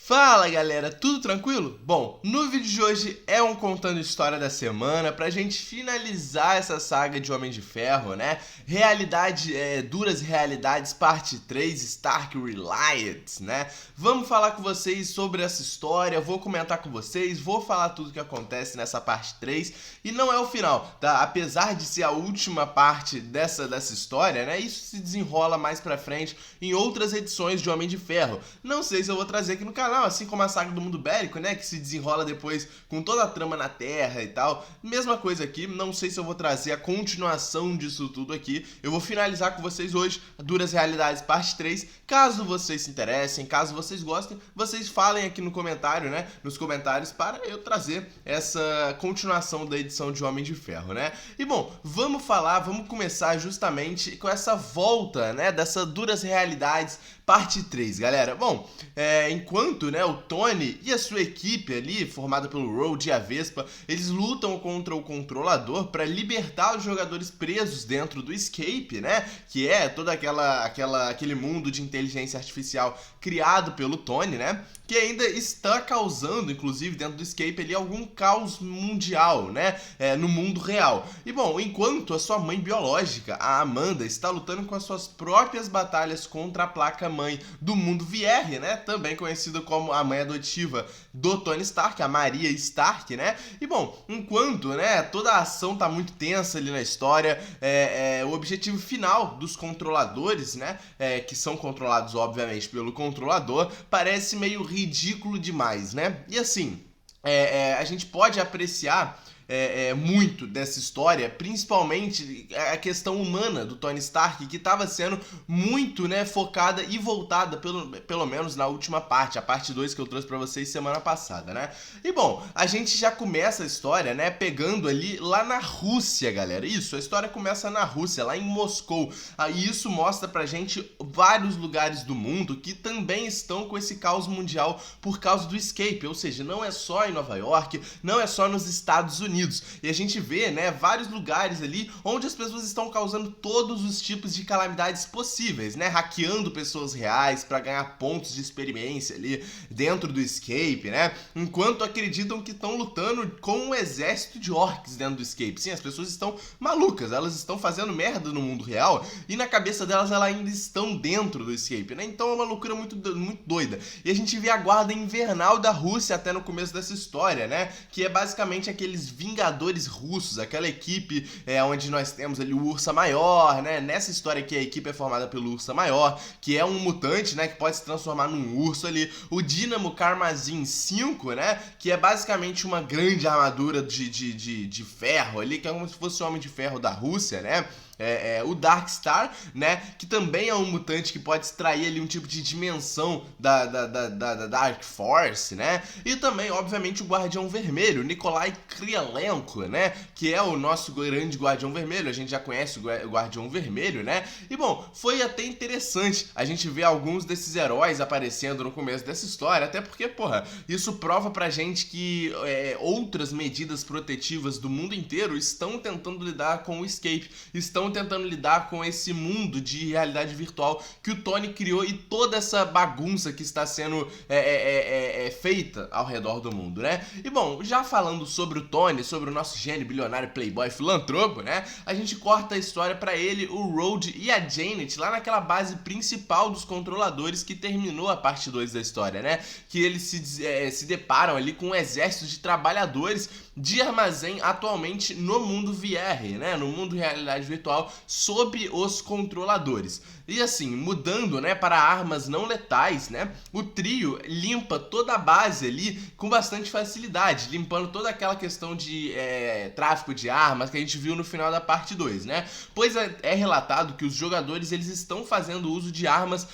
Fala galera, tudo tranquilo? Bom, no vídeo de hoje é um Contando História da Semana pra gente finalizar essa saga de Homem de Ferro, né? Duras Realidades, parte 3, Stark Reliant, né? Vamos falar com vocês sobre essa história, vou comentar com vocês, vou falar tudo que acontece nessa parte 3 e não é o final, tá? Apesar de ser a última parte dessa história, né? Isso se desenrola mais pra frente em outras edições de Homem de Ferro. Não sei se eu vou trazer aqui no canal, assim como a saga do Mundo Bélico, né, que se desenrola depois com toda a trama na Terra e tal. Mesma coisa aqui, não sei se eu vou trazer a continuação disso tudo aqui. Eu vou finalizar com vocês hoje Duras Realidades parte 3. Caso vocês se interessem, caso vocês gostem, vocês falem aqui no comentário, né, nos comentários para eu trazer essa continuação da edição de Homem de Ferro, né? E bom, vamos começar justamente com essa volta, né, dessa Duras Realidades parte 3, galera. Bom, enquanto, né, o Tony e a sua equipe ali, formada pelo Road e a Vespa, eles lutam contra o Controlador para libertar os jogadores presos dentro do Escape, né, que é todo aquele mundo de inteligência artificial criado pelo Tony, né, que ainda está causando, inclusive dentro do Escape ali, algum caos mundial, né, no mundo real. E bom, enquanto a sua mãe biológica, a Amanda, está lutando com as suas próprias batalhas contra a placa-mãe do mundo VR, né, também conhecida como a mãe adotiva do Tony Stark, a Maria Stark, né, e bom, enquanto, né, toda a ação tá muito tensa ali na história, o objetivo final dos controladores, né, que são controlados, obviamente, pelo controlador, parece meio ridículo demais, né? E assim, a gente pode apreciar muito dessa história, principalmente a questão humana do Tony Stark, que estava sendo muito, né, focada e voltada, pelo menos na última parte, a parte 2 que eu trouxe pra vocês semana passada, né? E bom, a gente já começa a história, né, pegando ali lá na Rússia, galera. Isso, a história começa na Rússia, lá em Moscou. E isso mostra pra gente vários lugares do mundo que também estão com esse caos mundial por causa do Escape, ou seja, não é só em Nova York, não é só nos Estados Unidos. E a gente vê, né, vários lugares ali onde as pessoas estão causando todos os tipos de calamidades possíveis, né, hackeando pessoas reais para ganhar pontos de experiência ali dentro do Escape, né, enquanto acreditam que estão lutando com um exército de orcs dentro do Escape. Sim, as pessoas estão malucas, elas estão fazendo merda no mundo real e na cabeça delas elas ainda estão dentro do Escape, né, então é uma loucura muito doida. E a gente vê a guarda invernal da Rússia até no começo dessa história, né, que é basicamente aqueles Vingadores russos, aquela equipe onde nós temos ali o Ursa Maior, né? Nessa história aqui a equipe é formada pelo Ursa Maior, que é um mutante, né, que pode se transformar num urso ali. O Dínamo Karmazin 5, né, que é basicamente uma grande armadura de ferro ali, que é como se fosse o Homem de Ferro da Rússia, né? O Darkstar, né, que também é um mutante que pode extrair ali um tipo de dimensão da Dark Force, né, e também, obviamente, o Guardião Vermelho, Nikolai Kryalenko, né, que é o nosso grande Guardião Vermelho. A gente já conhece o Guardião Vermelho, né, e bom, foi até interessante a gente ver alguns desses heróis aparecendo no começo dessa história, até porque, porra, isso prova pra gente que outras medidas protetivas do mundo inteiro estão tentando lidar com o Escape, estão tentando lidar com esse mundo de realidade virtual que o Tony criou e toda essa bagunça que está sendo feita ao redor do mundo, né? E bom, já falando sobre o Tony, sobre o nosso gênio, bilionário, playboy, filantropo, né? A gente corta a história pra ele, o Road e a Janet lá naquela base principal dos controladores que terminou a parte 2 da história, né? Que eles se deparam ali com um exército de trabalhadores de armazém atualmente no mundo VR, né? No mundo de realidade virtual, sob os controladores. E assim, mudando, né, para armas não letais, né, o trio limpa toda a base ali com bastante facilidade, limpando toda aquela questão de tráfico de armas que a gente viu no final da parte 2, né? Pois é relatado que os jogadores eles estão fazendo uso de armas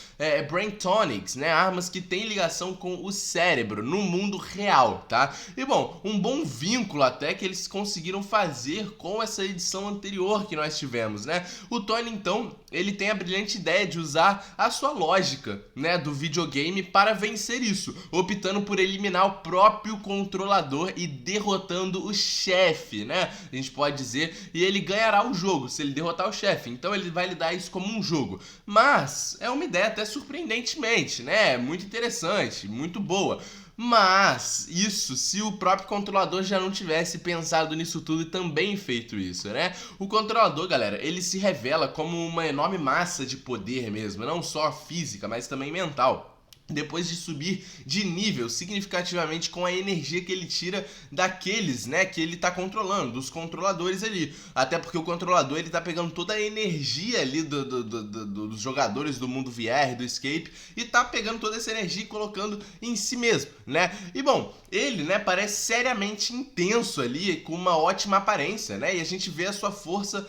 Brain Tonics, né, armas que têm ligação com o cérebro no mundo real, tá? E bom, um bom vínculo até que eles conseguiram fazer com essa edição anterior que nós tivemos, sabemos, né? O Tony, então, ele tem a brilhante ideia de usar a sua lógica, né, do videogame para vencer isso, optando por eliminar o próprio controlador e derrotando o chefe, né? A gente pode dizer, e ele ganhará o jogo se ele derrotar o chefe. Então ele vai lidar isso como um jogo. Mas é uma ideia até surpreendentemente, né? Muito interessante, muito boa. Mas isso se o próprio controlador já não tivesse pensado nisso tudo e também feito isso, né? O controlador, galera, ele se revela como uma enorme massa de poder mesmo, não só física, mas também mental. Depois de subir de nível significativamente com a energia que ele tira daqueles, né, que ele tá controlando, dos controladores ali. Até porque o controlador, ele tá pegando toda a energia ali dos jogadores do mundo VR, do Escape, e tá pegando toda essa energia e colocando em si mesmo, né? E bom, ele, né, parece seriamente intenso ali, com uma ótima aparência, né? E a gente vê a sua força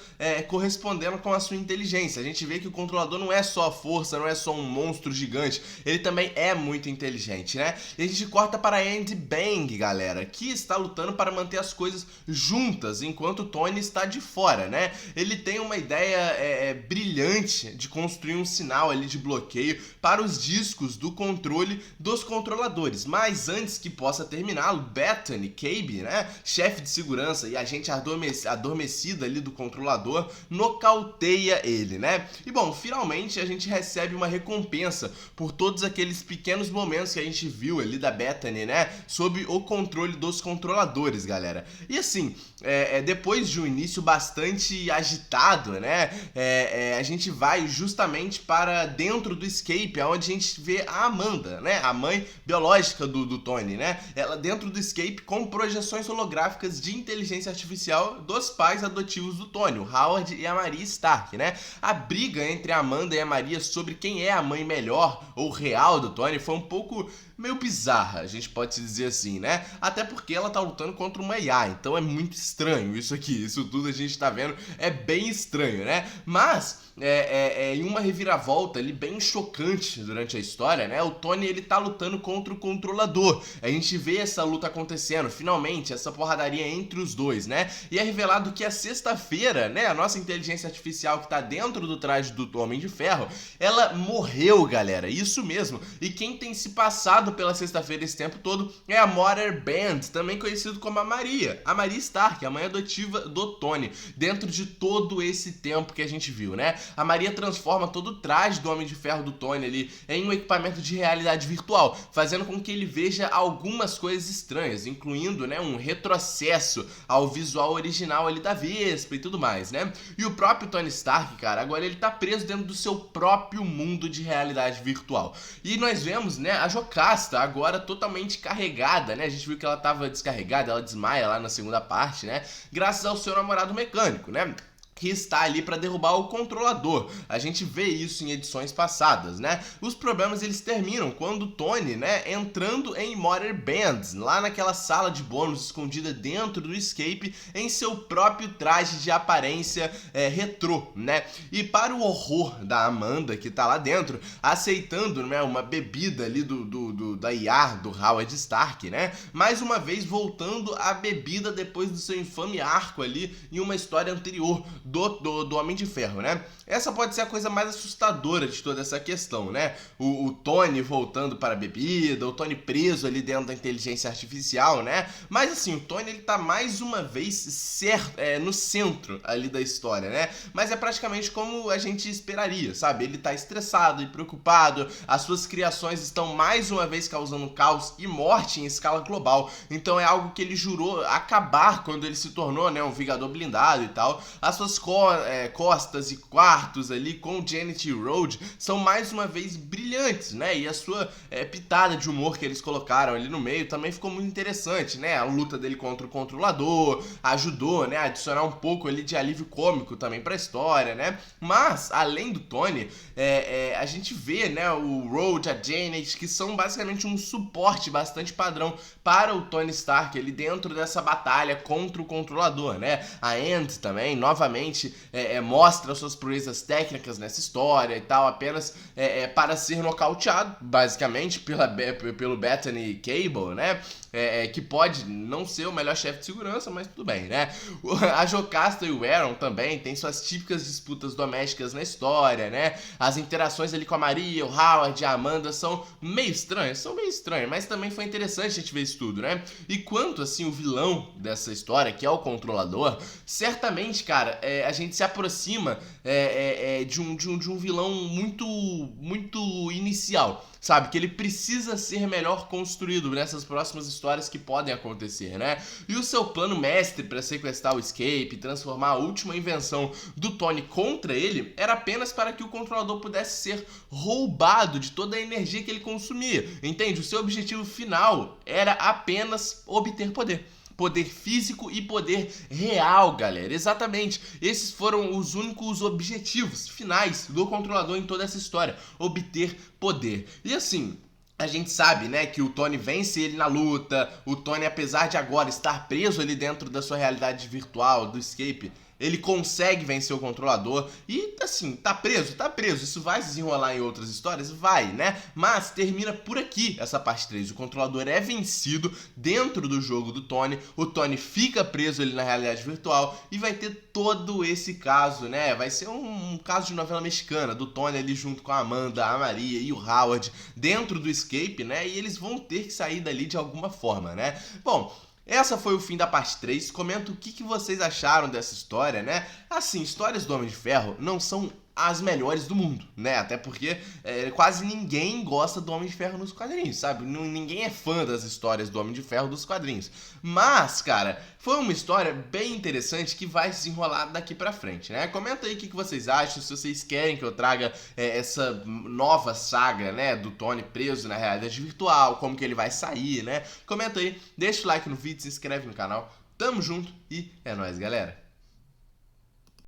correspondendo com a sua inteligência. A gente vê que o controlador não é só a força, não é só um monstro gigante, ele também é muito inteligente, né? E a gente corta para Andy Bang, galera, que está lutando para manter as coisas juntas, enquanto o Tony está de fora, né? Ele tem uma ideia brilhante de construir um sinal ali de bloqueio para os discos do controle dos controladores. Mas antes que possa terminá-lo, Bethany Cabe, né, chefe de segurança e agente adormecida ali do controlador, nocauteia ele, né? E bom, finalmente a gente recebe uma recompensa por todos aqueles pequenos momentos que a gente viu ali da Bethany, né, sob o controle dos controladores, galera. E assim, depois de um início bastante agitado, né, a gente vai justamente para dentro do Escape, onde a gente vê a Amanda, né, a mãe biológica do Tony, né, ela dentro do Escape com projeções holográficas de inteligência artificial dos pais adotivos do Tony, o Howard e a Maria Stark, né. A briga entre a Amanda e a Maria sobre quem é a mãe melhor ou real do Tony foi um pouco meio bizarra, a gente pode dizer assim, né? Até porque ela tá lutando contra uma IA, então é muito estranho isso aqui, isso tudo a gente tá vendo, é bem estranho, né? Mas em uma reviravolta ali bem chocante durante a história, né? O Tony, ele tá lutando contra o controlador. A gente vê essa luta acontecendo, finalmente, essa porradaria entre os dois, né? E é revelado que a sexta-feira, né, a nossa inteligência artificial que tá dentro do traje do Homem de Ferro, ela morreu, galera, isso mesmo. E quem tem se passado pela sexta-feira esse tempo todo é a Mother Band, também conhecido como a Maria Stark, a mãe adotiva do Tony, dentro de todo esse tempo que a gente viu, né? A Maria transforma todo o traje do Homem de Ferro do Tony ali em um equipamento de realidade virtual, fazendo com que ele veja algumas coisas estranhas, incluindo, né, um retrocesso ao visual original ali da Vespa e tudo mais, né? E o próprio Tony Stark, cara, agora ele tá preso dentro do seu próprio mundo de realidade virtual. E nós vemos, né, a Jocasta agora totalmente carregada, né? A gente viu que ela tava descarregada, ela desmaia lá na segunda parte, né? Graças ao seu namorado mecânico, né? Que está ali para derrubar o controlador. A gente vê isso em edições passadas, né? Os problemas, eles terminam quando o Tony, né, entrando em Mother Bands, lá naquela sala de bônus escondida dentro do Escape, em seu próprio traje de aparência retrô, né? E para o horror da Amanda, que tá lá dentro, aceitando, né, uma bebida ali da IA, do Howard Stark, né? Mais uma vez voltando à bebida depois do seu infame arco ali em uma história anterior do Homem de Ferro, né? Essa pode ser a coisa mais assustadora de toda essa questão, né? O Tony voltando para a bebida, o Tony preso ali dentro da inteligência artificial, né? Mas assim, o Tony, ele tá mais uma vez no centro ali da história, né? Mas é praticamente como a gente esperaria, sabe? Ele tá estressado e preocupado, as suas criações estão mais uma vez causando caos e morte em escala global. Então é algo que ele jurou acabar quando ele se tornou, né, um Vingador blindado e tal. As suas costas e quartos ali com Janet Rhodes são mais uma vez brilhantes, né? E a sua pitada de humor que eles colocaram ali no meio também ficou muito interessante, né? A luta dele contra o controlador ajudou, né, a adicionar um pouco ali de alívio cômico também pra história, né? Mas, além do Tony, a gente vê, né, o Rhodes, a Janet, que são basicamente um suporte bastante padrão para o Tony Stark ali dentro dessa batalha contra o controlador, né? A Andy também, novamente, realmente mostra suas proezas técnicas nessa história e tal, apenas para ser nocauteado, basicamente, pelo Bethany Cable, né? Que pode não ser o melhor chefe de segurança, mas tudo bem, né? A Jocasta e o Aaron também têm suas típicas disputas domésticas na história, né? As interações ali com a Maria, o Howard e a Amanda são meio estranhas, mas também foi interessante a gente ver isso tudo, né? E quanto, assim, o vilão dessa história, que é o Controlador, certamente, cara, a gente se aproxima de um vilão muito inicial, sabe? Que ele precisa ser melhor construído nessas próximas histórias que podem acontecer, né? E o seu plano mestre para sequestrar o Escape e transformar a última invenção do Tony contra ele era apenas para que o Controlador pudesse ser roubado de toda a energia que ele consumia, entende? O seu objetivo final era apenas obter poder. Poder físico e poder real, galera. Exatamente. Esses foram os únicos objetivos finais do Controlador em toda essa história. Obter poder. E assim, a gente sabe, né, que o Tony vence ele na luta. O Tony, apesar de agora estar preso ali dentro da sua realidade virtual, do Escape, ele consegue vencer o Controlador e, assim, tá preso. Isso vai se desenrolar em outras histórias? Vai, né? Mas termina por aqui essa parte 3. O Controlador é vencido dentro do jogo do Tony, o Tony fica preso ali na realidade virtual e vai ter todo esse caso, né? Vai ser um caso de novela mexicana, do Tony ali junto com a Amanda, a Maria e o Howard dentro do Escape, né? E eles vão ter que sair dali de alguma forma, né? Bom, essa foi o fim da parte 3. Comenta o que vocês acharam dessa história, né? Assim, histórias do Homem de Ferro não são as melhores do mundo, né? Até porque quase ninguém gosta do Homem de Ferro nos quadrinhos, sabe? Ninguém é fã das histórias do Homem de Ferro dos quadrinhos. Mas, cara, foi uma história bem interessante que vai se enrolar daqui pra frente, né? Comenta aí o que vocês acham, se vocês querem que eu traga essa nova saga, né? Do Tony preso na realidade virtual, como que ele vai sair, né? Comenta aí, deixa o like no vídeo, se inscreve no canal. Tamo junto e é nóis, galera!